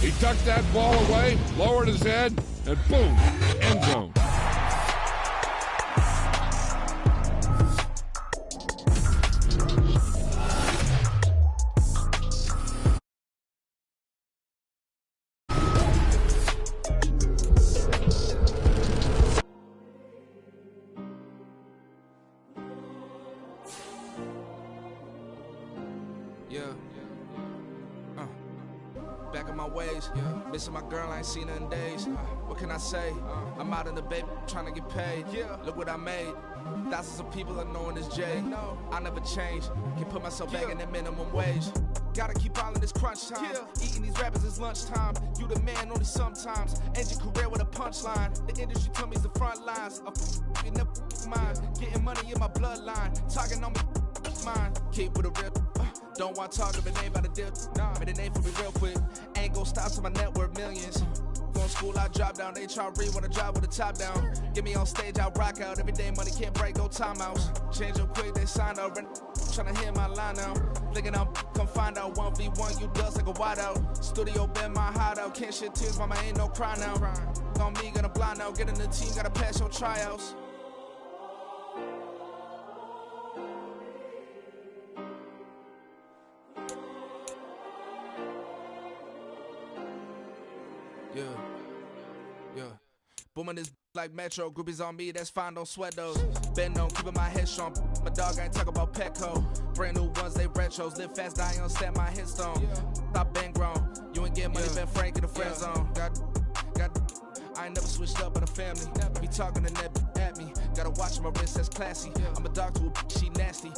He tucked that ball away, lowered his head, and boom, end zone. Back in my ways, missing my girl, I ain't seen her in days. What can I say? I'm out in the baby, trying to get paid. Look what I made. Thousands of people are knowing this J. I never change. Can put myself back in that minimum wage. Gotta keep all in this crunch time. Eating these rappers is lunchtime. You the man only sometimes. End your career with a punchline. The industry told me it's the front lines. You never mine. Getting money in my bloodline. Talking on me, mine. Keep with a real. Don't want to talk if it ain't about a deal. Made a name for me real quick. Ain't gon' stop till my net worth millions. Going school, I drop down. HRE wanna drive with the top down. Get me on stage, I rock out. Every day money can't break, no timeouts. Change up quick, they sign up. Tryna hear my line now. Thinking I'm come find out 1v1, you dust like a wideout. Studio been my hideout. Can't shed tears, mama ain't no cry now. On me, gonna blind out. Get in the team, gotta pass your tryouts. Yeah. Booming this like Metro. Groupies on me, that's fine, don't sweat those. Bend on, keeping my head strong. My dog ain't talk about Petco. Brand new ones, they retros. Live fast, die on, stand my headstone. Stop been grown. You ain't get money, been frank in the friend zone. I ain't never switched up in a family. Be talking to that at me. Gotta watch my wrist, that's classy. I'm a dog to a she nasty.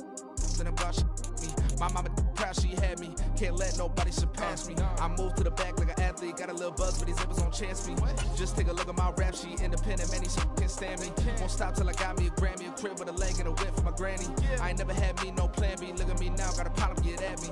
Then about she me. My mama proud she had me. Can't let nobody surpass me. I moved to the back like an athlete. Got a little buzz, but these zippers on chance me. Just take a look at my rap sheet. Independent, man, these can't stand me. Won't stop till I got me a Grammy, a crib with a leg and a whip for my granny. I ain't never had me no plan B. Look at me now, got a problem, get at me.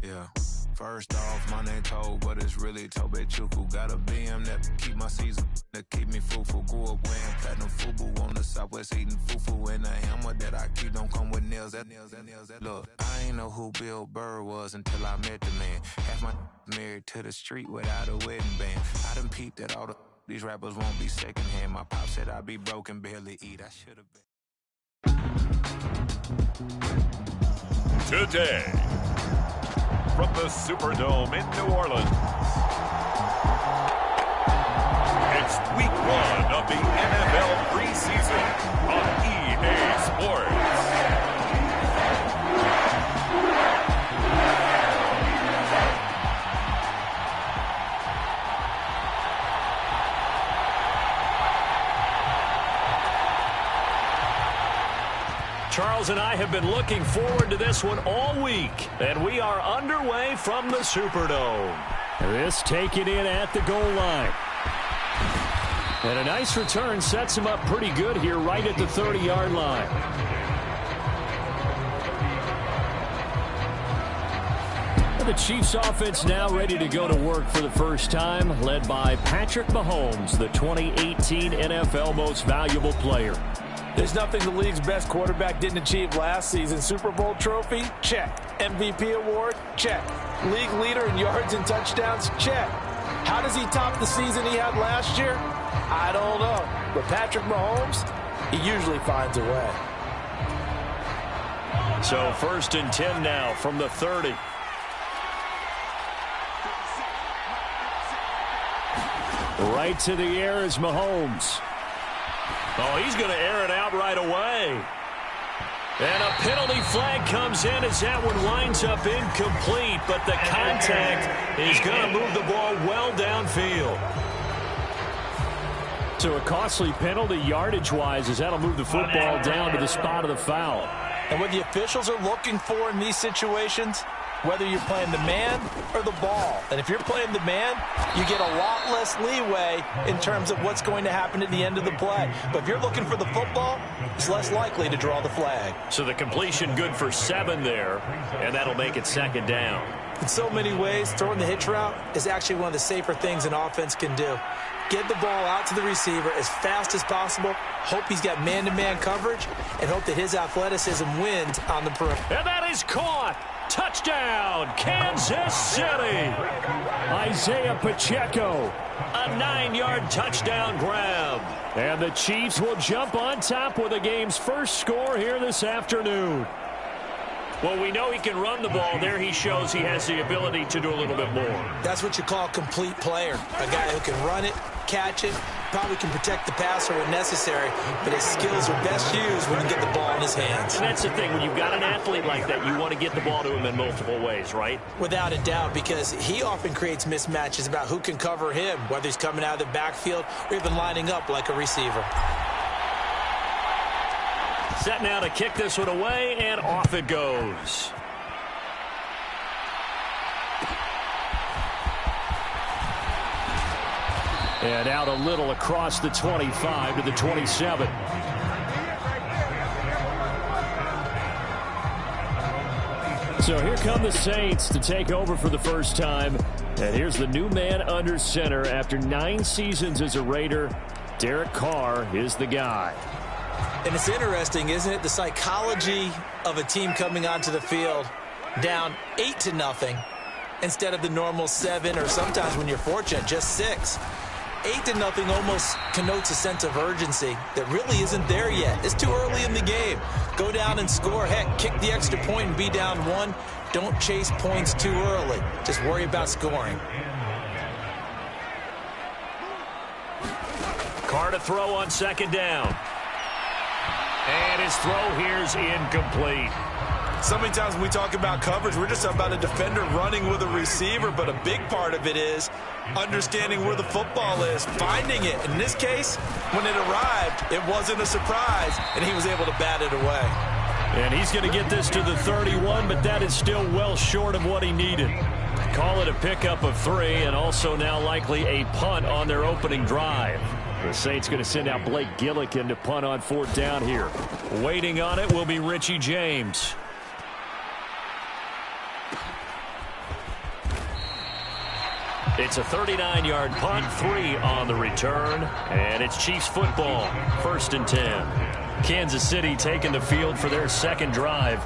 Yeah. First off, my name Toad, but it's really Tobe Chuku. Got a BM that keep my season, that keep me fruitful. Grew up wearing platinum FUBU on the Southwest eating fufu. And the hammer that I keep don't come with nails. Look, I ain't know who Bill Burr was until I met the man. Half my married to the street without a wedding band. I done peeped that all these rappers won't be secondhand. My pop said I'd be broke and barely eat. I should have been. Today, from the Superdome in New Orleans, it's week 1 of the NFL preseason on EA Sports. Charles and I have been looking forward to this one all week, and we are underway from the Superdome. This taken in at the goal line. And a nice return sets him up pretty good here right at the 30-yard line. The Chiefs offense now ready to go to work for the first time, led by Patrick Mahomes, the 2018 NFL Most Valuable Player. There's nothing the league's best quarterback didn't achieve last season. Super Bowl trophy? Check. MVP award? Check. League leader in yards and touchdowns? Check. How does he top the season he had last year? I don't know. But Patrick Mahomes, he usually finds a way. So 1st and 10 now from the 30. Right to the air is Mahomes. Oh, he's going to air it out right away. And a penalty flag comes in as that one winds up incomplete, but the contact is going to move the ball well downfield. So a costly penalty yardage-wise as that'll move the football down to the spot of the foul. And what the officials are looking for in these situations, whether you're playing the man or the ball. And if you're playing the man, you get a lot less leeway in terms of what's going to happen at the end of the play. But if you're looking for the football, it's less likely to draw the flag. So the completion good for 7 there, and that'll make it 2nd down. In so many ways, throwing the hitch route is actually one of the safer things an offense can do. Get the ball out to the receiver as fast as possible, hope he's got man-to-man coverage, and hope that his athleticism wins on the perimeter. And that is caught. Touchdown, Kansas City. Isaiah Pacheco, a 9-yard touchdown grab. And the Chiefs will jump on top with the game's first score here this afternoon. Well, we know he can run the ball. There he shows he has the ability to do a little bit more. That's what you call a complete player. A guy who can run it, catch it, probably can protect the passer when necessary, but his skills are best used when you get the ball in his hands. And that's the thing. When you've got an athlete like that, you want to get the ball to him in multiple ways, right? Without a doubt, because he often creates mismatches about who can cover him, whether he's coming out of the backfield or even lining up like a receiver. Set now to kick this one away, and off it goes. And out a little across the 25 to the 27. So here come the Saints to take over for the first time. And here's the new man under center after 9 seasons as a Raider. Derek Carr is the guy. And it's interesting, isn't it? The psychology of a team coming onto the field down 8-0 instead of the normal 7, or sometimes when you're fortunate, just 6. 8-0 almost connotes a sense of urgency that really isn't there yet. It's too early in the game. Go down and score. Heck, kick the extra point and be down 1. Don't chase points too early. Just worry about scoring. Carr to throw on second down. And his throw here's incomplete. So many times when we talk about coverage, we're just about a defender running with a receiver, but a big part of it is understanding where the football is, finding it. In this case, when it arrived, it wasn't a surprise, and he was able to bat it away. And he's going to get this to the 31, but that is still well short of what he needed. Call it a pickup of 3, and also now likely a punt on their opening drive. The Saints going to send out Blake Gillikin to punt on 4th down here. Waiting on it will be Richie James. It's a 39-yard punt, 3 on the return, and it's Chiefs football, 1st and 10. Kansas City taking the field for their second drive.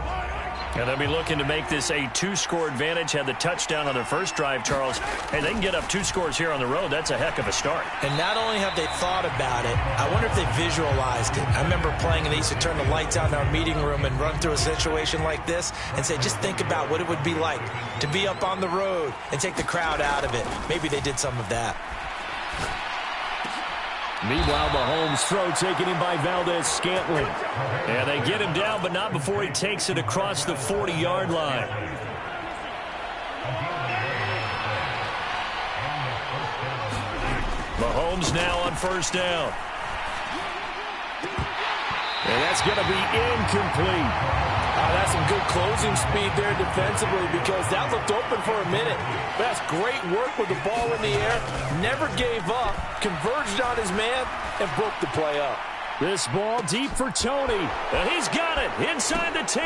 And they'll be looking to make this a 2-score advantage. Had the touchdown on their first drive, Charles. Hey, they can get up 2 scores here on the road. That's a heck of a start. And not only have they thought about it, I wonder if they visualized it. I remember playing, and they used to turn the lights out in our meeting room and run through a situation like this and say, just think about what it would be like to be up on the road and take the crowd out of it. Maybe they did some of that. Meanwhile, Mahomes' throw taken in by Valdez-Scantling. And they get him down, but not before he takes it across the 40-yard line. Mahomes now on 1st down. And that's going to be incomplete. That's some good closing speed there defensively, because that looked open for a minute. That's great work with the ball in the air. Never gave up, converged on his man, and broke the play up. This ball deep for Tony. And he's got it inside the 10.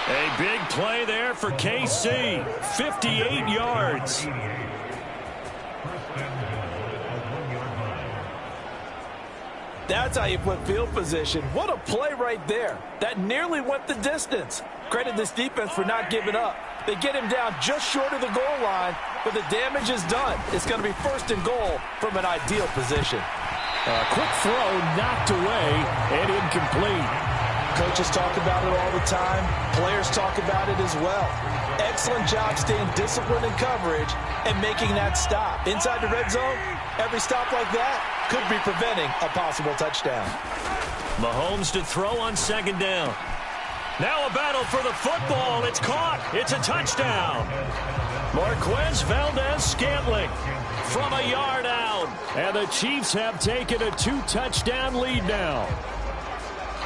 A big play there for KC. 58 yards. That's how you flip field position. What a play right there. That nearly went the distance. Credit this defense for not giving up. They get him down just short of the goal line, but the damage is done. It's going to be 1st and goal from an ideal position. Quick throw knocked away and incomplete. Coaches talk about it all the time. Players talk about it as well. Excellent job staying disciplined in coverage and making that stop. Inside the red zone, every stop like that could be preventing a possible touchdown. Mahomes to throw on 2nd down. Now a battle for the football. It's caught. It's a touchdown. Marquez Valdez-Scantling from a yard out. And the Chiefs have taken a 2-touchdown lead now.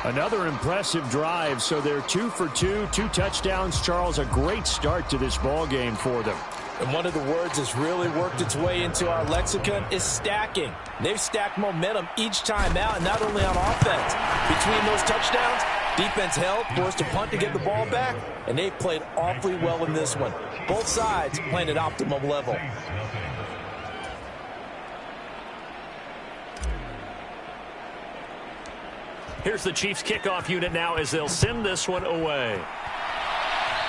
Another impressive drive, so they're 2 for 2, 2 touchdowns. Charles, a great start to this ball game for them. And one of the words that's really worked its way into our lexicon is stacking. They've stacked momentum each time out, and not only on offense. Between those touchdowns, Defense held, forced a punt to get the ball back, and they played awfully well in this one. Both sides playing at optimum level. Here's the Chiefs kickoff unit now as they'll send this one away.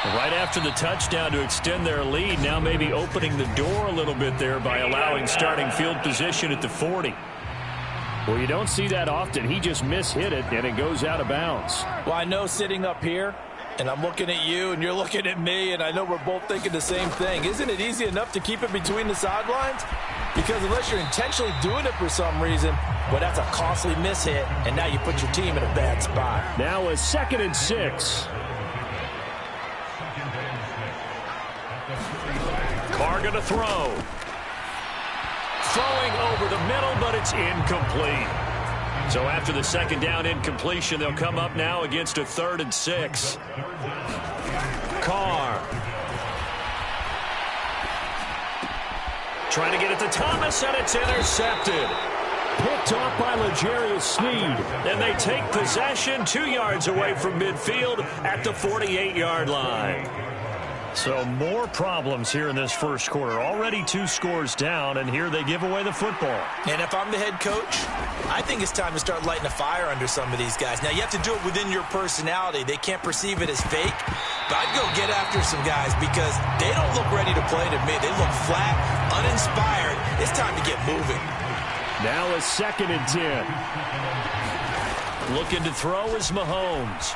Right after the touchdown to extend their lead, now maybe opening the door a little bit there by allowing starting field position at the 40. Well, you don't see that often. He just mishit it, and it goes out of bounds. Well, I know sitting up here, and I'm looking at you, and you're looking at me, and I know we're both thinking the same thing. Isn't it easy enough to keep it between the sidelines? Because unless you're intentionally doing it for some reason, well, that's a costly mishit, and now you put your team in a bad spot. Now a 2nd and 6. Carr going to throw. Throwing over the middle, but it's incomplete. So after the 2nd down incompletion, they'll come up now against a 3rd and 6. Carr. Trying to get it to Thomas, and it's intercepted. Picked off by L'Jarius Sneed. And they take possession 2 yards away from midfield at the 48-yard line. So more problems here in this first quarter. Already 2 scores down, and here they give away the football. And if I'm the head coach, I think it's time to start lighting a fire under some of these guys. Now, you have to do it within your personality. They can't perceive it as fake. But I'd go get after some guys because they don't look ready to play to me. They look flat, uninspired. It's time to get moving. Now a 2nd and 10. Looking to throw is Mahomes.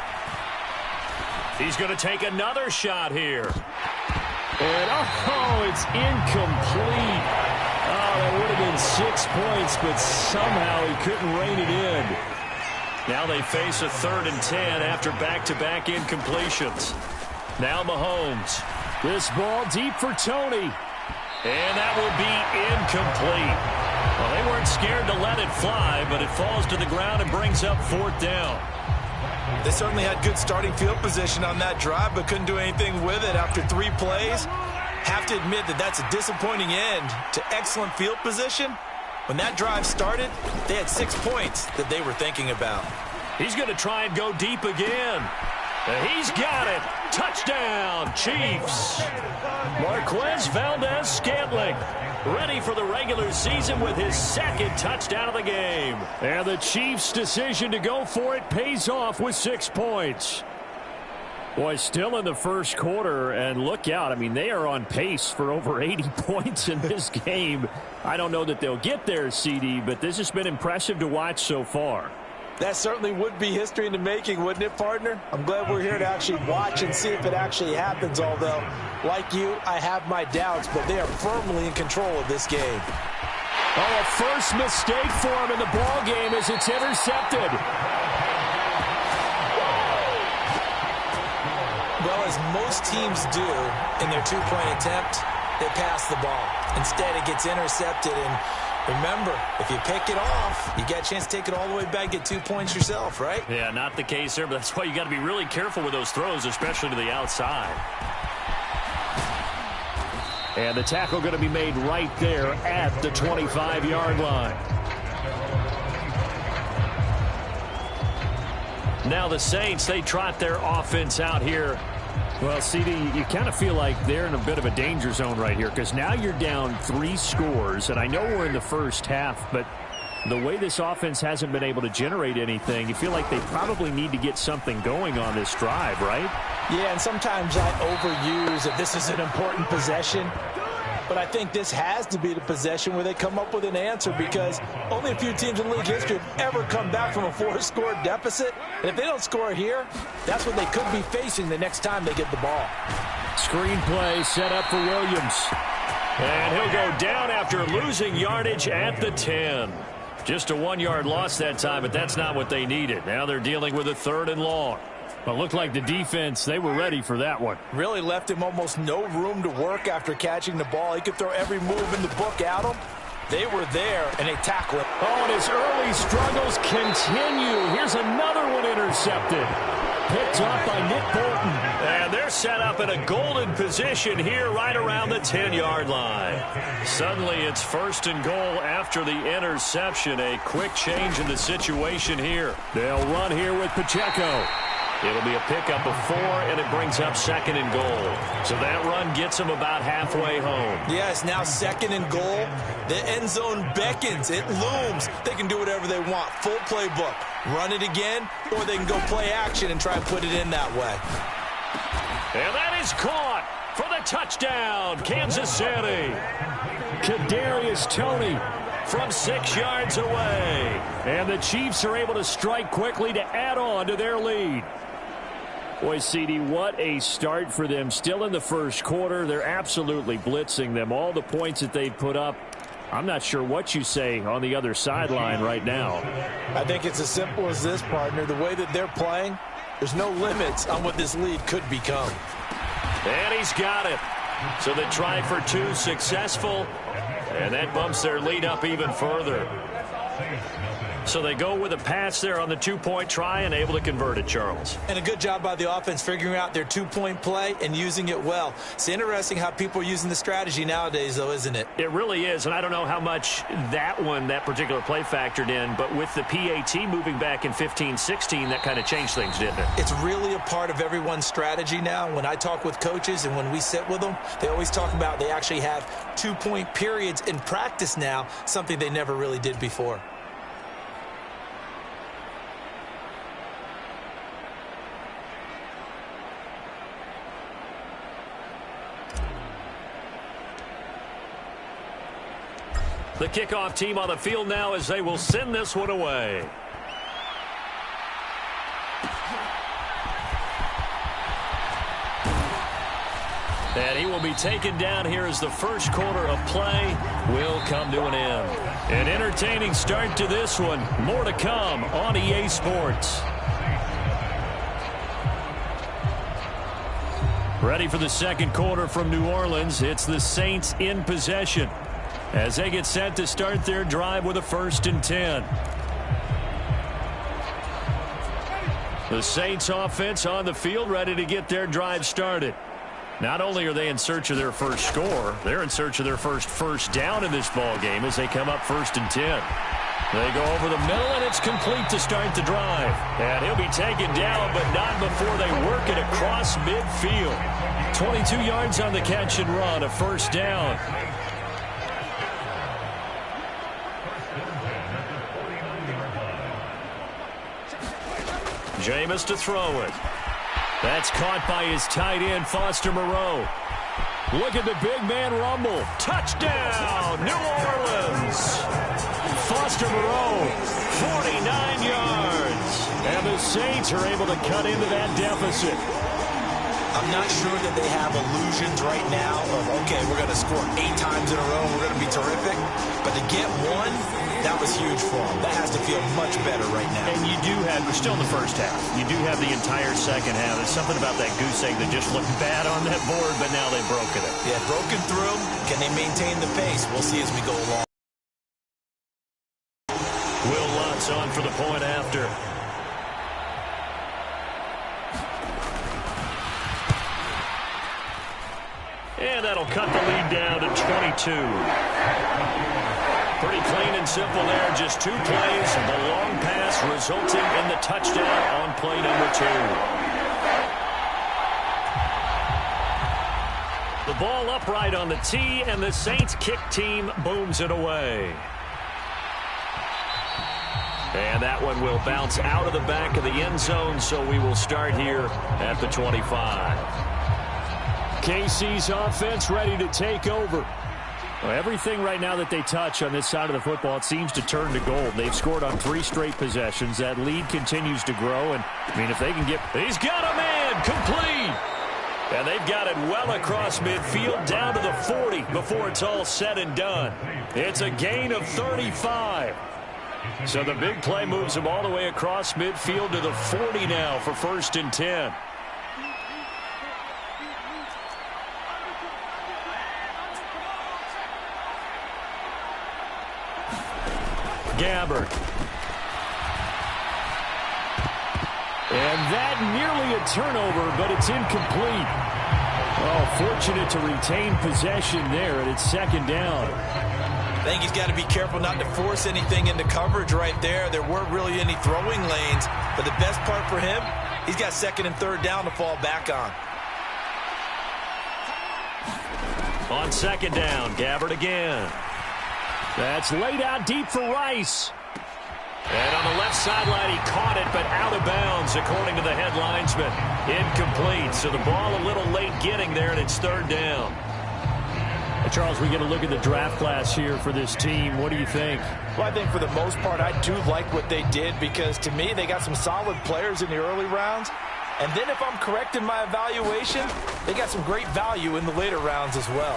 He's going to take another shot here. And, it's incomplete. Oh, that would have been 6 points, but somehow he couldn't rein it in. Now they face a 3rd and 10 after back-to-back incompletions. Now Mahomes. This ball deep for Tony. And that will be incomplete. Well, they weren't scared to let it fly, but it falls to the ground and brings up 4th down. They certainly had good starting field position on that drive, but couldn't do anything with it after 3 plays. Have to admit that that's a disappointing end to excellent field position. When that drive started, they had 6 points that they were thinking about. He's going to try and go deep again. He's got it. Touchdown, Chiefs. Marquez Valdez-Scantling ready for the regular season with his 2nd touchdown of the game. And the Chiefs' decision to go for it pays off with 6 points. Boy, still in the first quarter, and look out. I mean, they are on pace for over 80 points in this game. I don't know that they'll get there, CD, but this has been impressive to watch so far. That certainly would be history in the making, wouldn't it, partner? I'm glad we're here to actually watch and see if it actually happens, although, like you, I have my doubts, but they are firmly in control of this game. Oh, a first mistake for him in the ball game as it's intercepted. Well, as most teams do in their 2-point attempt, they pass the ball. Instead, it gets intercepted, and remember, if you pick it off, you got a chance to take it all the way back, get 2 points yourself, right? Yeah, not the case there, but that's why you got to be really careful with those throws, especially to the outside. And the tackle going to be made right there at the 25-yard line. Now the Saints, they trot their offense out here. Well, CD, you kind of feel like they're in a bit of a danger zone right here because now you're down 3 scores, and I know we're in the first half, but the way this offense hasn't been able to generate anything, you feel like they probably need to get something going on this drive, right? Yeah, and sometimes I overuse that this is an important possession. But I think this has to be the possession where they come up with an answer because only a few teams in league history have ever come back from a 4-score deficit. And if they don't score here, that's what they could be facing the next time they get the ball. Screen play set up for Williams. And he'll go down after losing yardage at the 10. Just a 1-yard loss that time, but that's not what they needed. Now they're dealing with a 3rd and long. Well, it looked like the defense, they were ready for that one. Really left him almost no room to work after catching the ball. He could throw every move in the book at him. They were there, and they tackled him. Oh, and his early struggles continue. Here's another one intercepted. Picked off by Nick Bolton. And they're set up in a golden position here right around the 10-yard line. Suddenly it's 1st and goal after the interception. A quick change in the situation here. They'll run here with Pacheco. It'll be a pickup of 4, and it brings up 2nd and goal. So that run gets them about halfway home. Yeah, it's now 2nd and goal. The end zone beckons. It looms. They can do whatever they want. Full playbook. Run it again, or they can go play action and try and put it in that way. And that is caught for the touchdown, Kansas City. Kadarius Toney from 6 yards away. And the Chiefs are able to strike quickly to add on to their lead. Boy, CD, what a start for them. Still in the first quarter. They're absolutely blitzing them. All the points that they've put up, I'm not sure what you say on the other sideline right now. I think it's as simple as this, partner. The way that they're playing, there's no limits on what this lead could become. And he's got it. So the try for 2 successful, and that bumps their lead up even further. So they go with a pass there on the 2-point try and able to convert it, Charles. And a good job by the offense figuring out their 2-point play and using it well. It's interesting how people are using the strategy nowadays, though, isn't it? It really is, and I don't know how much that particular play factored in, but with the PAT moving back in 15-16, that kind of changed things, didn't it? It's really a part of everyone's strategy now. When I talk with coaches and when we sit with them, they always talk about they actually have 2-point periods in practice now, something they never really did before. The kickoff team on the field now as they will send this one away. And he will be taken down here as the first quarter of play will come to an end. An entertaining start to this one. More to come on EA Sports. Ready for the second quarter from New Orleans. It's the Saints in possession as they get set to start their drive with a 1st and 10. The Saints offense on the field ready to get their drive started. Not only are they in search of their first score, they're in search of their first down in this ball game as they come up 1st and 10. They go over the middle, and it's complete to start the drive. And he'll be taken down, but not before they work it across midfield. 22 yards on the catch and run, a 1st down. Jameis to throw it. That's caught by his tight end, Foster Moreau. Look at the big man rumble. Touchdown, New Orleans. Foster Moreau, 49 yards. And the Saints are able to cut into that deficit. I'm not sure that they have illusions right now of, okay, we're going to score 8 times in a row, we're going to be terrific. But to get one, that was huge for them. That has to feel much better right now. And you do have, we're still in the first half. You do have the entire second half. There's something about that goose egg that just looked bad on that board, but now they've broken it. Yeah, broken through. Can they maintain the pace? We'll see as we go along. Will Lutz on for the point after. And that'll cut the lead down to 22. Pretty clean and simple there. Just 2 plays. The long pass resulting in the touchdown on play number 2. The ball upright on the tee, and the Saints kick team booms it away. And that one will bounce out of the back of the end zone, so we will start here at the 25. KC's offense ready to take over. Well, everything right now that they touch on this side of the football, it seems to turn to gold. They've scored on 3 straight possessions. That lead continues to grow. And, I mean, if they can get... He's got a man! Complete! And they've got it well across midfield down to the 40 before it's all said and done. It's a gain of 35. So the big play moves them all the way across midfield to the 40 now for 1st and 10. Gabbard. And that nearly a turnover, but it's incomplete. Oh, fortunate to retain possession there, and it's 2nd down. I think he's got to be careful not to force anything into coverage right there. There weren't really any throwing lanes, but the best part for him, He's got second and third down to fall back on. On second down, Gabbert again. That's laid out deep for Rice. And on the left sideline, he caught it, but out of bounds, according to the head linesman. Incomplete, so the ball a little late getting there, and it's third down. Charles, we get a look at the draft class here for this team. What do you think? Well, I think for the most part, I do like what they did because, to me, they got some solid players in the early rounds. And then if I'm correct in my evaluation, they got some great value in the later rounds as well.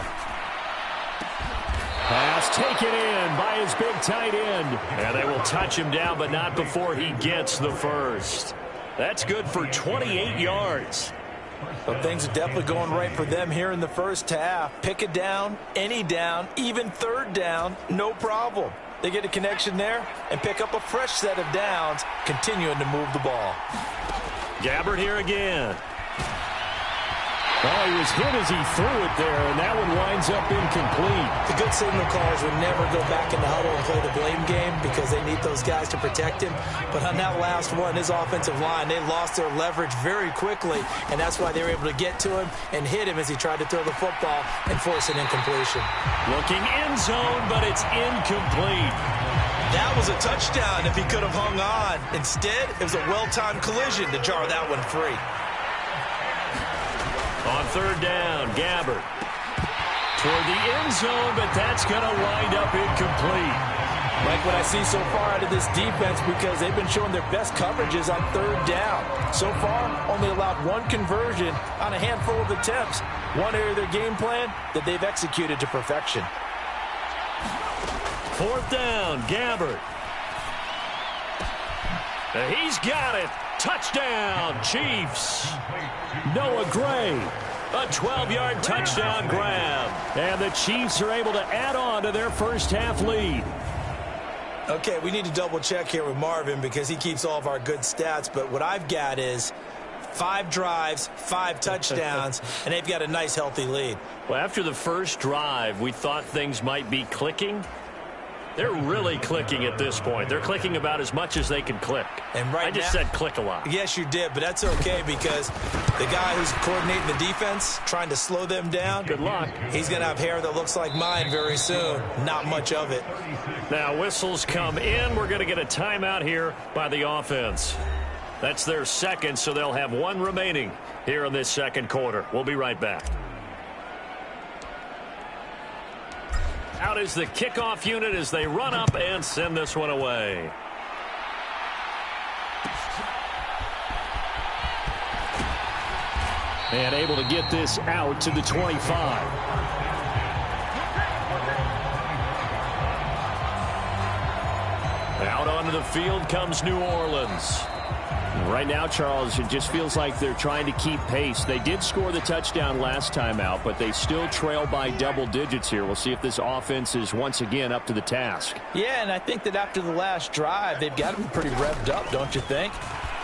Pass taken in by his big tight end. And they will touch him down, but not before he gets the first. That's good for 28 yards. Well, things are definitely going right for them here in the first half. Pick a down, any down, even third down, no problem. They get a connection there and pick up a fresh set of downs, continuing to move the ball. Gabbert here again. Oh, he was hit as he threw it there, and that one winds up incomplete. The good signal callers would never go back in the huddle and play the blame game because they need those guys to protect him. But on that last one, his offensive line, they lost their leverage very quickly, and that's why they were able to get to him and hit him as he tried to throw the football and force an incompletion. Looking end zone, but it's incomplete. That was a touchdown if he could have hung on. Instead, it was a well-timed collision to jar that one free. On third down, Gabbert toward the end zone, but that's going to wind up incomplete. Like what I see so far out of this defense because they've been showing their best coverages on third down. So far, only allowed one conversion on a handful of attempts. One area of their game plan that they've executed to perfection. Fourth down, Gabbert. He's got it. Touchdown, Chiefs. Noah Gray. A 12-yard touchdown grab. And the Chiefs are able to add on to their first half lead. Okay, we need to double check here with Marvin because he keeps all of our good stats. But what I've got is 5 drives, 5 touchdowns, and they've got a nice, healthy lead. Well, after the first drive, we thought things might be clicking. They're really clicking at this point. They're clicking about as much as they can click. And right I just said click a lot. Yes, you did, but that's okay because the guy who's coordinating the defense, trying to slow them down, good luck. He's going to have hair that looks like mine very soon. Not much of it. Now whistles come in. We're going to get a timeout here by the offense. That's their second, so they'll have one remaining here in this second quarter. We'll be right back. Out is the kickoff unit as they run up and send this one away. And able to get this out to the 25. Out onto the field comes New Orleans. Right now, Charles, it just feels like they're trying to keep pace. They did score the touchdown last time out, but they still trail by double digits here. We'll see if this offense is once again up to the task. Yeah, and I think that after the last drive, they've got to be pretty revved up, don't you think?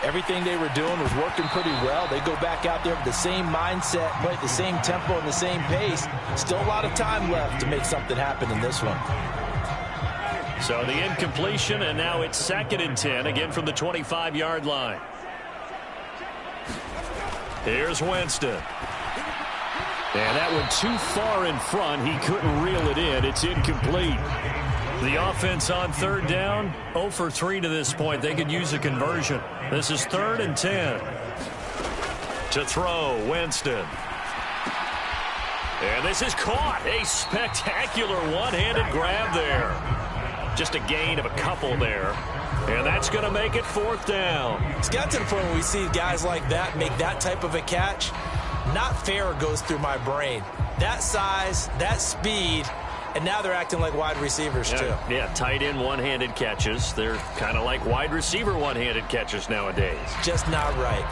Everything they were doing was working pretty well. They go back out there with the same mindset, play at the same tempo and the same pace. Still a lot of time left to make something happen in this one. So the incompletion, and now it's 2nd and 10, again from the 25-yard line. Here's Winston. And that one too far in front. He couldn't reel it in. It's incomplete. The offense on third down, 0 for 3 to this point. They could use a conversion. This is 3rd and 10. To throw, Winston. And this is caught. A spectacular one-handed grab there. Just a gain of a couple there. And that's going to make it 4th down. It's got to the point where we see guys like that make that type of a catch. Not fair goes through my brain. That size, that speed, and now they're acting like wide receivers too. Yeah, tight end one-handed catches. They're kind of like wide receiver one-handed catches nowadays. Just not right.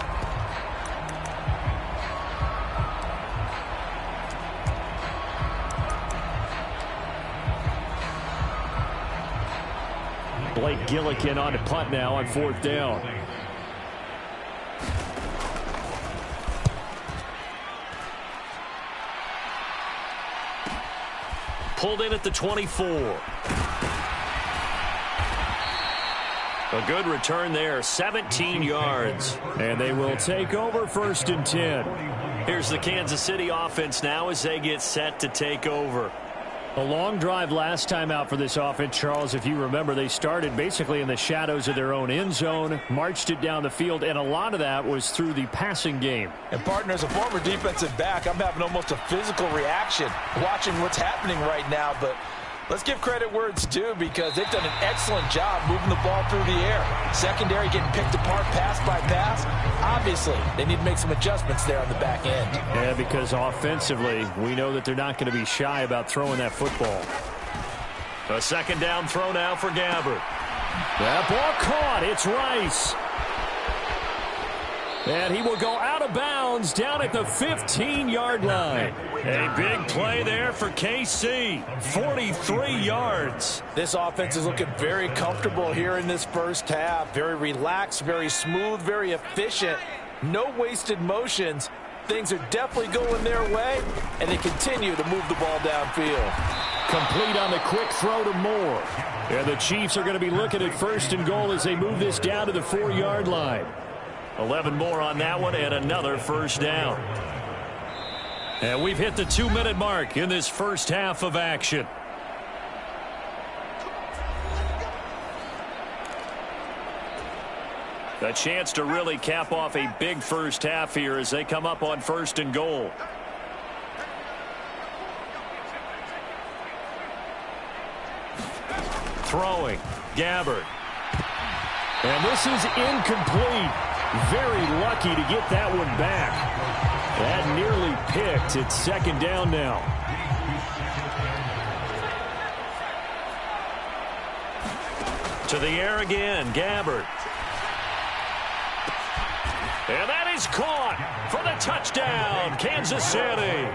Blake Gillikin on to punt now on 4th down. Pulled in at the 24. A good return there, 17 yards. And they will take over 1st and 10. Here's the Kansas City offense now as they get set to take over. A long drive last time out for this offense, Charles. If you remember, they started basically in the shadows of their own end zone, marched it down the field, and a lot of that was through the passing game. And, partner, as a former defensive back, I'm having almost a physical reaction watching what's happening right now. But let's give credit where it's due, because they've done an excellent job moving the ball through the air. Secondary getting picked apart pass by pass. Obviously, they need to make some adjustments there on the back end. Yeah, because offensively, we know that they're not going to be shy about throwing that football. A 2nd down throw now for Gabbert. That ball caught. It's Rice. And he will go out of bounds down at the 15-yard line. A big play there for KC. 43 yards. This offense is looking very comfortable here in this first half. Very relaxed, very smooth, very efficient. No wasted motions. Things are definitely going their way, and they continue to move the ball downfield. Complete on the quick throw to Moore. And the Chiefs are going to be looking at 1st and goal as they move this down to the 4-yard line. 11 more on that one and another 1st down. And we've hit the 2-minute mark in this first half of action. A chance to really cap off a big first half here as they come up on 1st and goal. Throwing, Gabbert. And this is incomplete. Very lucky to get that one back. That nearly picked. It's 2nd down now. To the air again, Gabbert. And that is caught for the touchdown, Kansas City.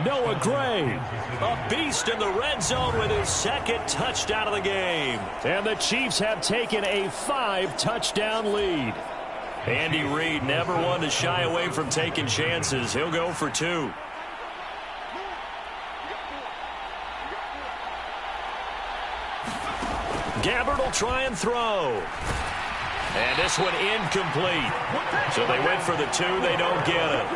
Noah Gray. A beast in the red zone with his 2nd touchdown of the game. And the Chiefs have taken a 5-touchdown lead. Andy Reid never one to shy away from taking chances. He'll go for 2. Gabbert will try and throw. And this one incomplete. So they went for the 2. They don't get it.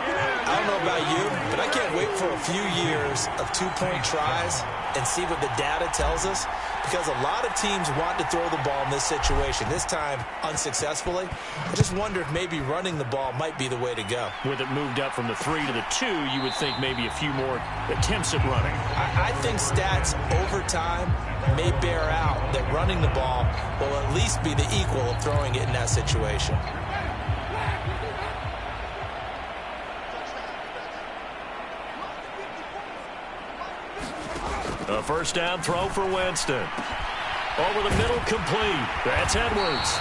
I don't know about you, but I can't wait for a few years of 2-point tries and see what the data tells us, because a lot of teams want to throw the ball in this situation, this time unsuccessfully. I just wonder if maybe running the ball might be the way to go. With it moved up from the 3 to the 2, you would think maybe a few more attempts at running. I think stats over time may bear out that running the ball will at least be the equal of throwing it in that situation. A 1st down throw for Winston. Over the middle, complete. That's Edwards.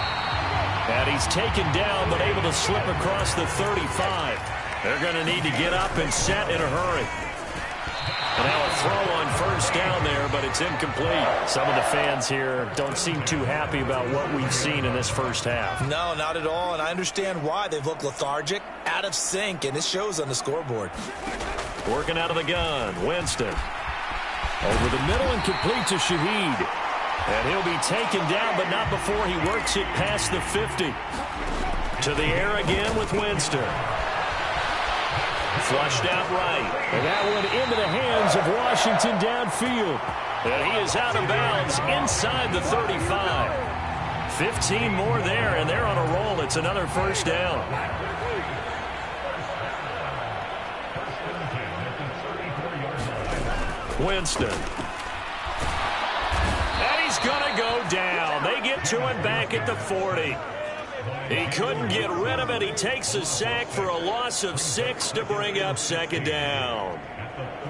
And he's taken down, but able to slip across the 35. They're going to need to get up and set in a hurry. And now a throw on 1st down there, but it's incomplete. Some of the fans here don't seem too happy about what we've seen in this first half. No, not at all, and I understand why. They've looked lethargic, out of sync, and it shows on the scoreboard. Working out of the gun, Winston. Over the middle and complete to Shaheed. And he'll be taken down, but not before he works it past the 50. To the air again with Winston. Flushed out right. And that one into the hands of Washington downfield. And he is out of bounds inside the 35. 15 more there, and they're on a roll. It's another 1st down. Winston. And he's going to go down. They get to him back at the 40. He couldn't get rid of it. He takes a sack for a loss of 6 to bring up 2nd down.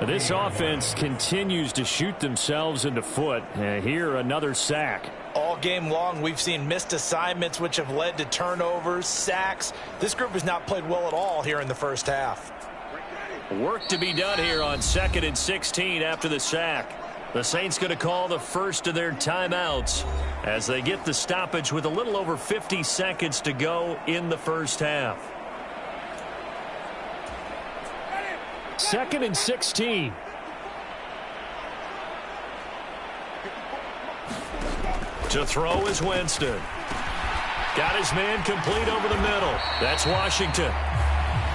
This offense continues to shoot themselves in the foot. Here, another sack. All game long, we've seen missed assignments, which have led to turnovers, sacks. This group has not played well at all here in the first half. Work to be done here on 2nd and 16 after the sack. The Saints going to call the first of their timeouts as they get the stoppage with a little over 50 seconds to go in the first half. 2nd and 16. To throw is Winston. Got his man complete over the middle. That's Washington.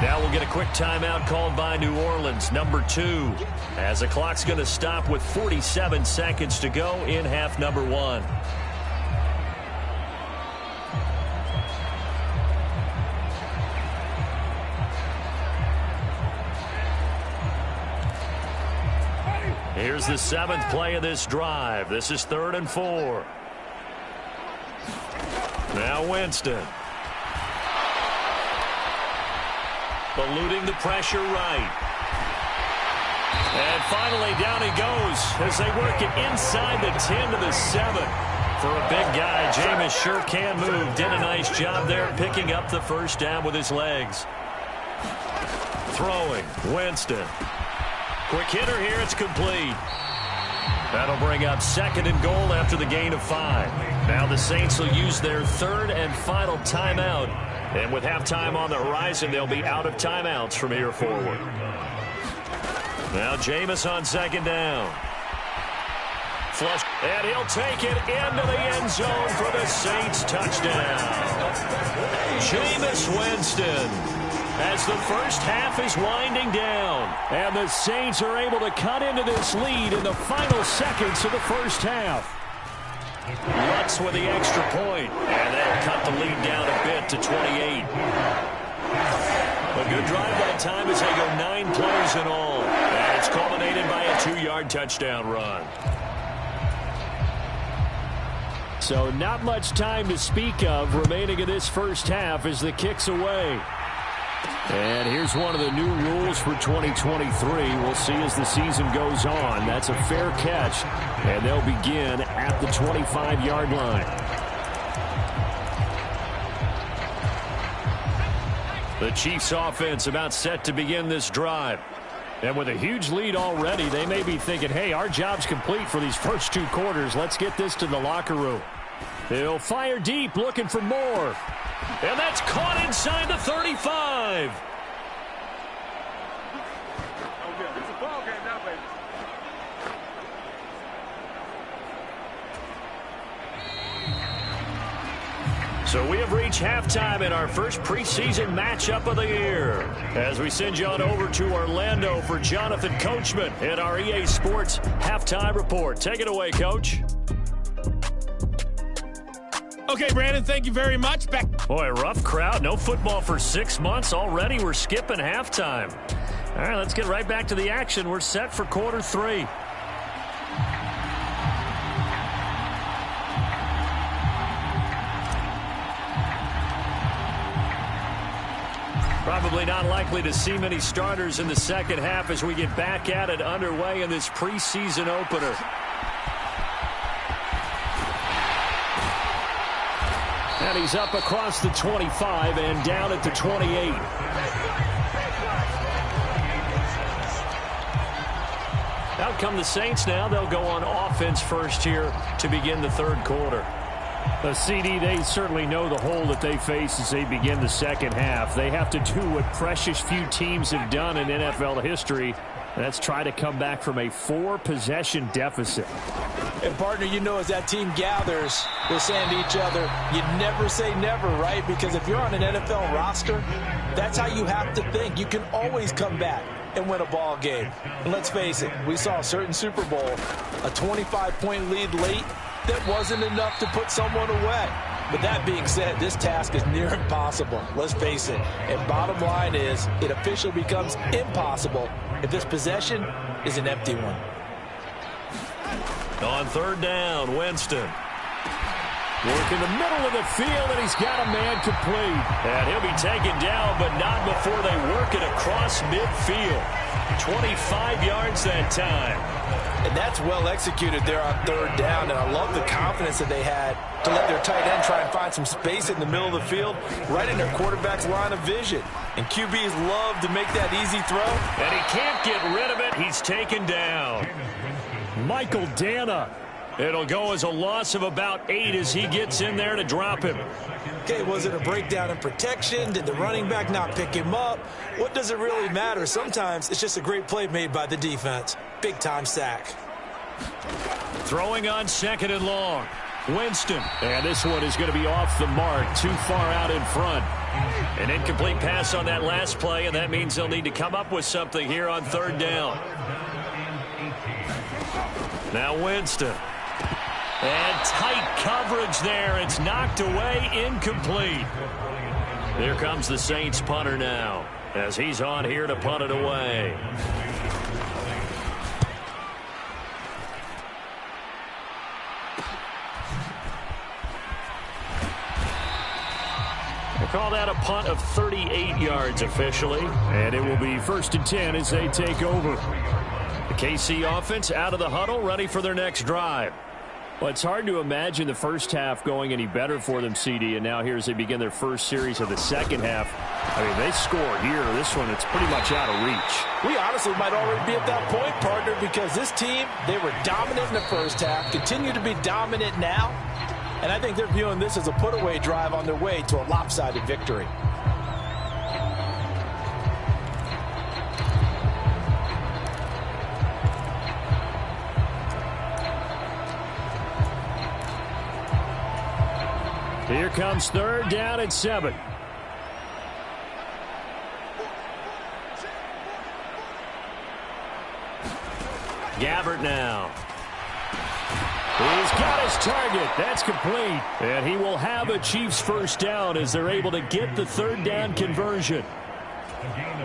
Now we'll get a quick timeout called by New Orleans, number 2, as the clock's going to stop with 47 seconds to go in half number 1. Here's the 7th play of this drive. This is 3rd and 4. Now Winston. Eluding the pressure right. And finally down he goes as they work it inside the 10 to the 7. For a big guy, Jameis sure can move. Did a nice job there picking up the first down with his legs. Throwing, Winston. Quick hitter here, it's complete. That'll bring up 2nd and goal after the gain of 5. Now the Saints will use their 3rd and final timeout. And with halftime on the horizon, they'll be out of timeouts from here forward. Now Jameis on 2nd down. Flush, and he'll take it into the end zone for the Saints touchdown. Jameis Winston. As the first half is winding down. And the Saints are able to cut into this lead in the final seconds of the first half. Lutz with the extra point. And they'll cut the lead down a bit to 28. A good drive that time as they go 9 plays in all. And it's culminated by a 2-yard touchdown run. So not much time to speak of remaining in this first half as the kick's away. And here's one of the new rules for 2023. We'll see as the season goes on. That's a fair catch, and they'll begin at the 25-yard line. The Chiefs offense about set to begin this drive. And with a huge lead already, they may be thinking, hey, our job's complete for these first 2 quarters. Let's get this to the locker room. They'll fire deep, looking for more. And that's caught inside the 35. So we have reached halftime in our first preseason matchup of the year. As we send you on over to Orlando for Jonathan Coachman in our EA Sports Halftime Report. Take it away, Coach. Okay, Brandon, thank you very much. Boy, rough crowd. No football for 6 months. Already we're skipping halftime. All right, let's get right back to the action. We're set for quarter 3. Probably not likely to see many starters in the second half as we get back at it underway in this preseason opener. And he's up across the 25 and down at the 28. Out come the Saints now. They'll go on offense first here to begin the 3rd quarter. The CD, they certainly know the hole that they face as they begin the second half. They have to do what precious few teams have done in NFL history. That's try to come back from a 4-possession deficit. And, partner, you know, as that team gathers, they're saying to each other, you never say never, right? Because if you're on an NFL roster, that's how you have to think. You can always come back and win a ball game. And let's face it, we saw a certain Super Bowl, a 25-point lead late that wasn't enough to put someone away. But that being said, this task is near impossible. Let's face it. And bottom line is, it officially becomes impossible if this possession is an empty one. On 3rd down, Winston. Work in the middle of the field, and he's got a man complete. And he'll be taken down, but not before they work it across midfield. 25 yards that time. And that's well executed there on 3rd down, and I love the confidence that they had to let their tight end try and find some space in the middle of the field, right in their quarterback's line of vision. And QBs love to make that easy throw. And he can't get rid of it. He's taken down. Michael Dana. It'll go as a loss of about 8 as he gets in there to drop him. Okay, was it a breakdown in protection? Did the running back not pick him up? What does it really matter? Sometimes it's just a great play made by the defense. Big-time sack. Throwing on 2nd and long. Winston. And this one is going to be off the mark, too far out in front. An incomplete pass on that last play, and that means they'll need to come up with something here on third down. Now Winston. And tight coverage there. It's knocked away, incomplete. Here comes the Saints punter now, as he's on here to punt it away. They call that a punt of 38 yards officially, and it will be 1st and 10 as they take over. The KC offense out of the huddle, ready for their next drive. Well, it's hard to imagine the first half going any better for them, CD, and now here as they begin their first series of the second half. I mean, they score here. This one, it's pretty much out of reach. We honestly might already be at that point, partner, because this team, they were dominant in the first half, continue to be dominant now, and I think they're viewing this as a put-away drive on their way to a lopsided victory. Here comes third down and 7. Gabbert now. He's got his target. That's complete. And he will have a Chiefs first down as they're able to get the third down conversion.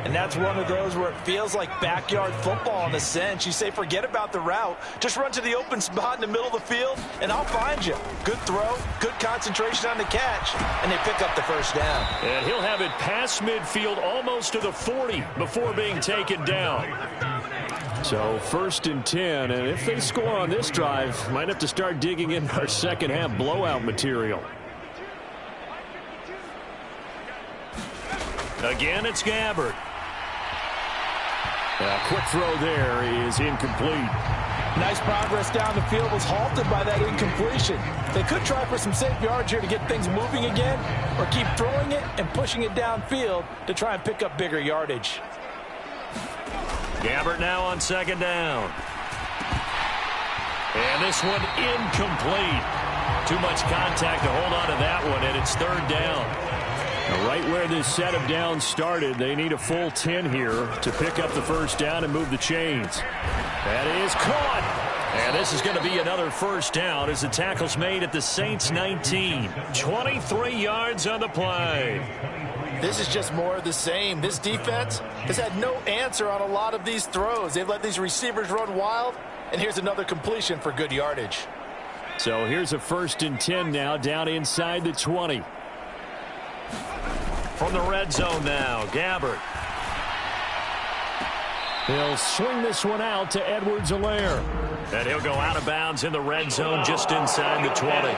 And that's one of those where it feels like backyard football in a sense. You say, forget about the route. Just run to the open spot in the middle of the field, and I'll find you. Good throw, good concentration on the catch, and they pick up the first down. And he'll have it past midfield almost to the 40 before being taken down. So 1st and 10, and if they score on this drive, might have to start digging in our second half blowout material. Again, it's Gabbert. A quick throw there is incomplete. Nice progress down the field was halted by that incompletion. They could try for some safe yards here to get things moving again, or keep throwing it and pushing it downfield to try and pick up bigger yardage. Gabbert now on second down. And this one incomplete. Too much contact to hold on to that one, and it's third down. Now, right where this set of downs started, they need a full 10 here to pick up the first down and move the chains. That is caught. And this is going to be another first down as the tackle's made at the Saints 19. 23 yards on the play. This is just more of the same. This defense has had no answer on a lot of these throws. They've let these receivers run wild, and here's another completion for good yardage. So here's a 1st and 10 now, down inside the 20. From the red zone now, Gabbert. He'll swing this one out to Edwards-Helaire. And he'll go out of bounds in the red zone just inside the 20.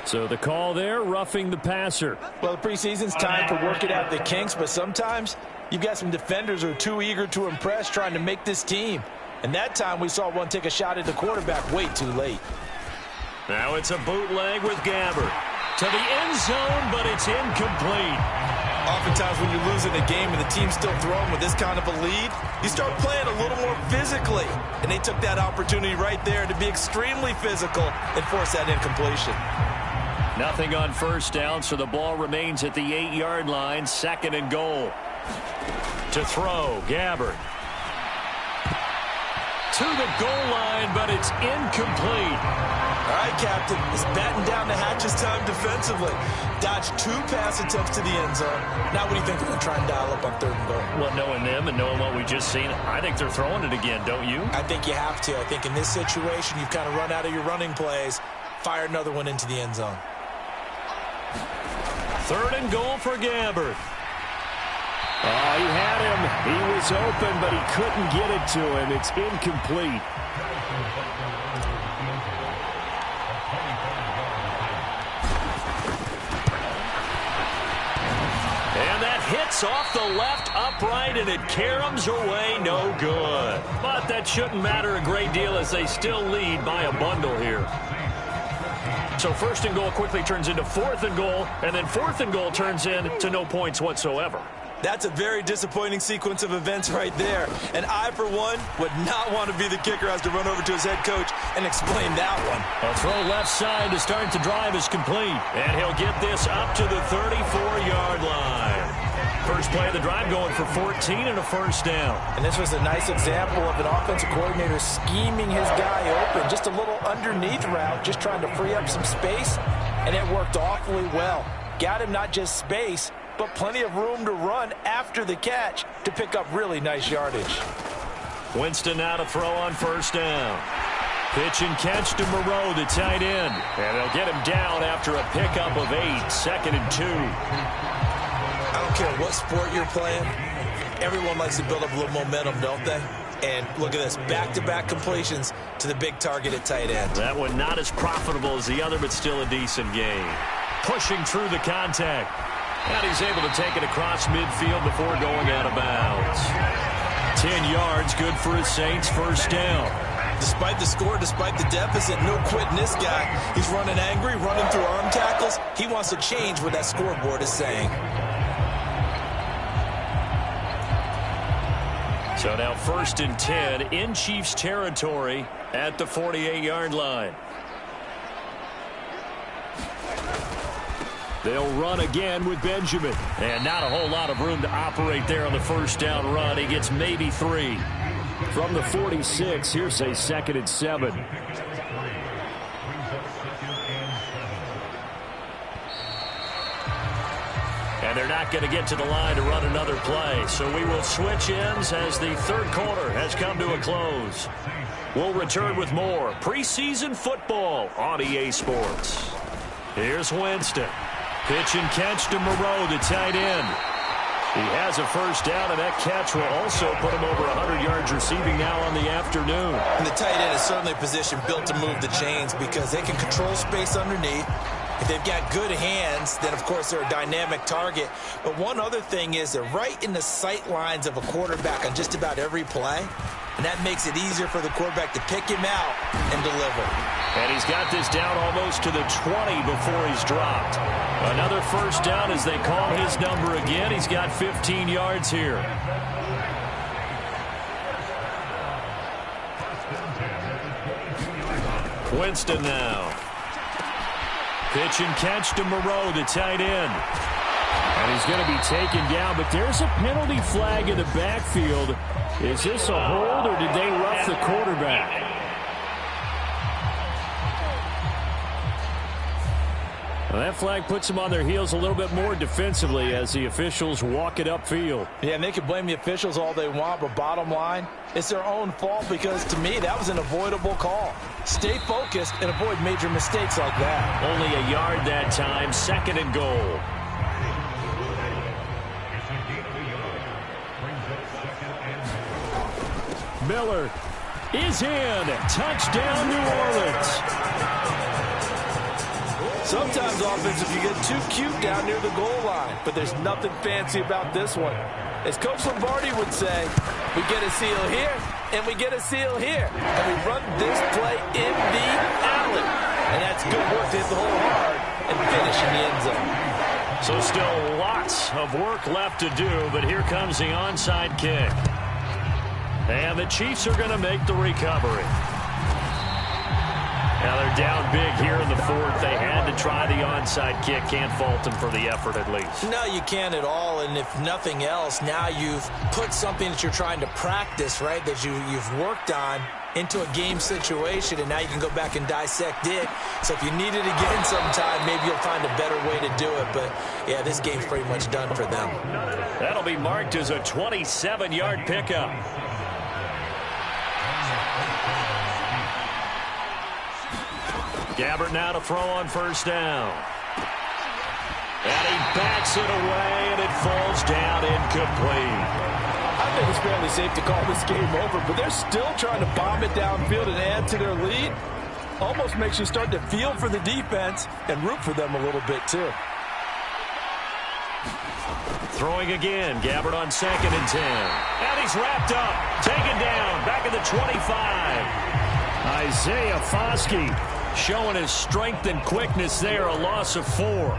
So the call there, roughing the passer. Well, the preseason's time to work it out the kinks, but sometimes you've got some defenders who are too eager to impress trying to make this team. And that time we saw one take a shot at the quarterback way too late. Now it's a bootleg with Gabbert. To the end zone, but it's incomplete. Oftentimes when you're losing a game and the team's still throwing with this kind of a lead, you start playing a little more physically. And they took that opportunity right there to be extremely physical and force that incompletion. Nothing on first down, so the ball remains at the 8-yard line, 2nd and goal. To throw, Gabbert. To the goal line, but it's incomplete. All right, Captain, it's batten down the hatches time defensively. Dodged 2 pass attempts to the end zone. Now what do you think they're going to try and dial up on 3rd and goal? Well, knowing them and knowing what we just seen, I think they're throwing it again, don't you? I think you have to. I think in this situation, you've kind of run out of your running plays. Fire another one into the end zone. 3rd and goal for Gabbert. Oh, he had him. He was open, but he couldn't get it to him. It's incomplete. And that hits off the left upright, and it caroms away, no good. But that shouldn't matter a great deal as they still lead by a bundle here. So 1st and goal quickly turns into 4th and goal, and then 4th and goal turns into no points whatsoever. That's a very disappointing sequence of events right there. And I, for one, would not want to be the kicker who has to run over to his head coach and explain that one. A throw left side to start the drive is complete. And he'll get this up to the 34-yard line. First play of the drive going for 14 and a first down. And this was a nice example of an offensive coordinator scheming his guy open. Just a little underneath route, just trying to free up some space. And it worked awfully well. Got him not just space, but plenty of room to run after the catch to pick up really nice yardage. Winston now to throw on first down. Pitch and catch to Moreau, the tight end. And they'll get him down after a pickup of 8, 2nd and 2. I don't care what sport you're playing. Everyone likes to build up a little momentum, don't they? And look at this, back-to-back completions to the big target at tight end. That one not as profitable as the other, but still a decent game. Pushing through the contact. And he's able to take it across midfield before going out of bounds. 10 yards, good for his Saints, first down. Despite the score, despite the deficit, no quitting this guy. He's running angry, running through arm tackles. He wants to change what that scoreboard is saying. So now 1st and 10 in Chiefs territory at the 48-yard line. They'll run again with Benjamin. And not a whole lot of room to operate there on the first down run. He gets maybe 3. From the 46, here's a 2nd and 7. And they're not going to get to the line to run another play. So we will switch ends as the third quarter has come to a close. We'll return with more preseason football on EA Sports. Here's Winston. Pitch and catch to Moreau, the tight end. He has a first down, and that catch will also put him over 100 yards receiving now on the afternoon. And the tight end is certainly a position built to move the chains because they can control space underneath. If they've got good hands, then, of course, they're a dynamic target. But one other thing is they're right in the sight lines of a quarterback on just about every play. And that makes it easier for the quarterback to pick him out and deliver. And he's got this down almost to the 20 before he's dropped. Another first down as they call his number again. He's got 15 yards here. Winston now. Pitch and catch to Moreau, the tight end. And he's going to be taken down, but there's a penalty flag in the backfield. Is this a hold, or did they rough the quarterback? Well, that flag puts them on their heels a little bit more defensively as the officials walk it upfield. Yeah, and they can blame the officials all they want, but bottom line, it's their own fault because, to me, that was an avoidable call. Stay focused and avoid major mistakes like that. Only a yard that time, 2nd and goal. Miller is in. Touchdown, New Orleans. Sometimes offensive, you get too cute down near the goal line, but there's nothing fancy about this one. As Coach Lombardi would say, we get a seal here, and we get a seal here, and we run this play in the alley. And that's good work to hit the hole hard and finish in the end zone. So still lots of work left to do, but here comes the onside kick. And the Chiefs are going to make the recovery. Now they're down big here in the fourth. They had to try the onside kick. Can't fault them for the effort at least. No, you can't at all. And if nothing else, now you've put something that you're trying to practice, right, that you've worked on into a game situation, and now you can go back and dissect it. So if you need it again sometime, maybe you'll find a better way to do it. But, yeah, this game's pretty much done for them. That'll be marked as a 27-yard pickup. Gabbert now to throw on first down. And he backs it away, and it falls down incomplete. I think it's fairly safe to call this game over, but they're still trying to bomb it downfield and add to their lead. Almost makes you start to feel for the defense and root for them a little bit, too. Throwing again, Gabbert on 2nd and 10. And he's wrapped up, taken down, back at the 25. Isaiah Foskey showing his strength and quickness there, a loss of 4.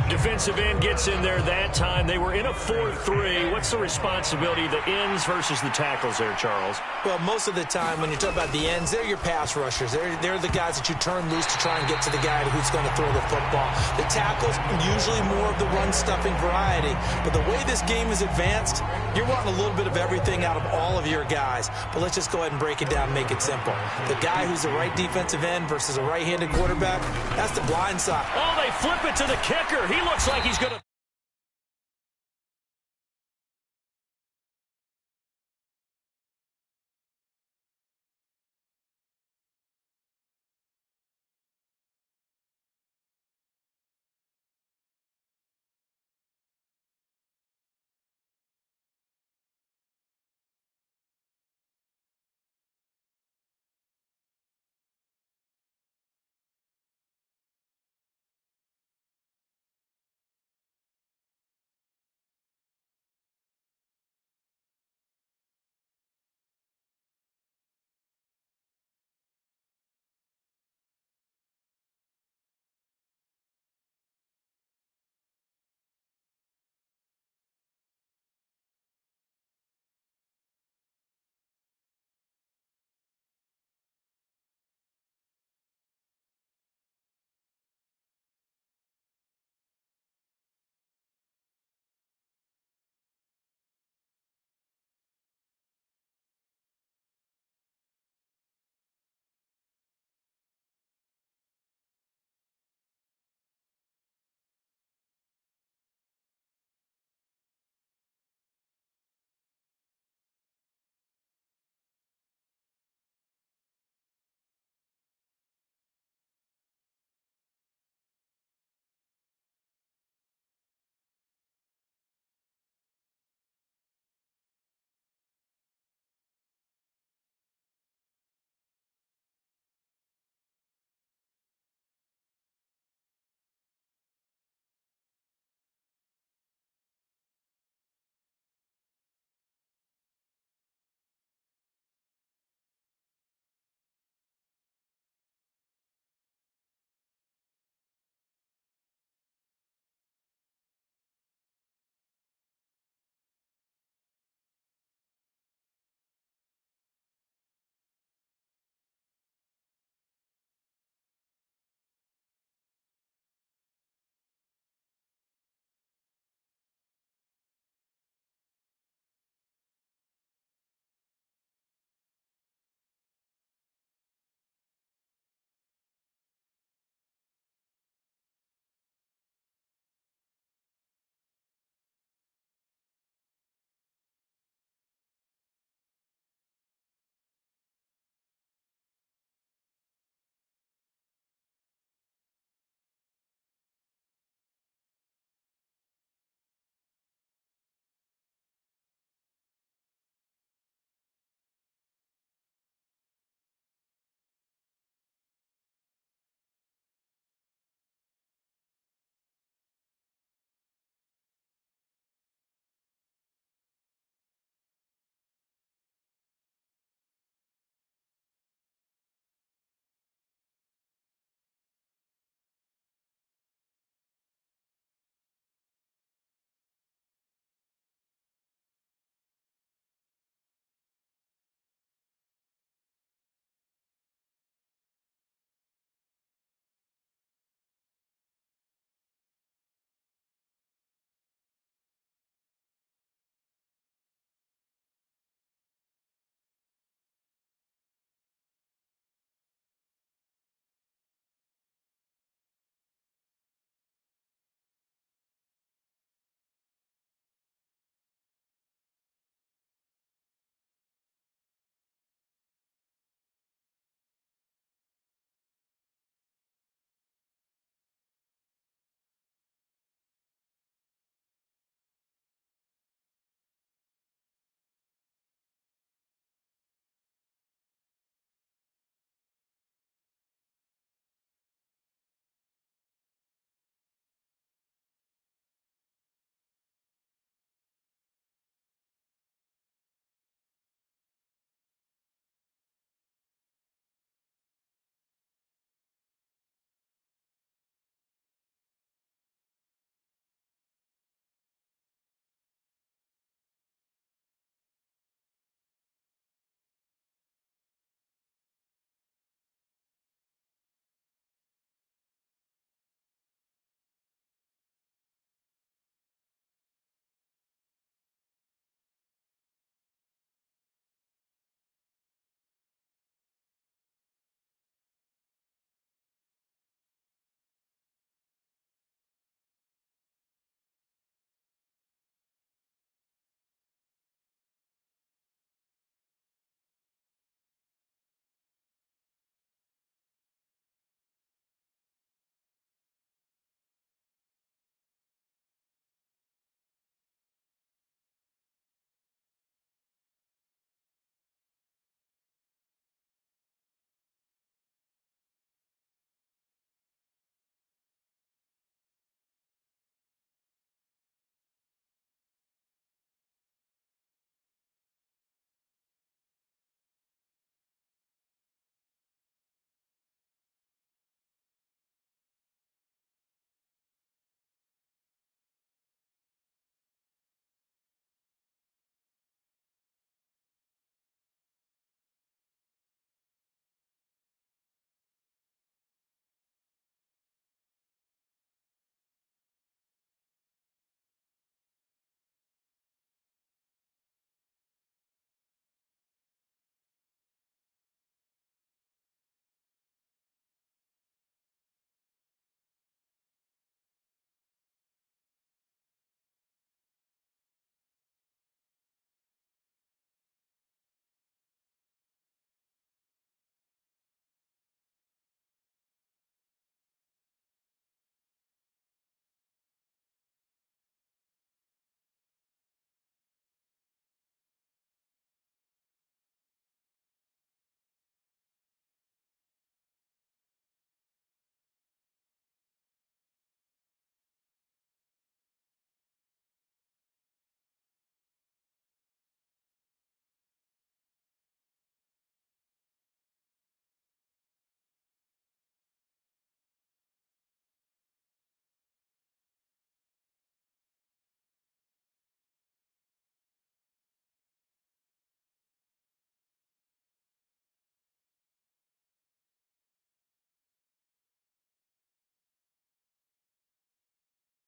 Defensive end gets in there that time. They were in a 4-3. What's the responsibility of the ends versus the tackles there, Charles? Well, most of the time when you talk about the ends, they're your pass rushers. They're the guys that you turn loose to try and get to the guy who's going to throw the football. The tackles, usually more of the run-stuffing variety. But the way this game is advanced, you're wanting a little bit of everything out of all of your guys. But let's just go ahead and break it down and make it simple. The guy who's the right defensive end versus a right-handed quarterback, that's the blind side. Oh, they flip it to the kicker. He looks like he's going to...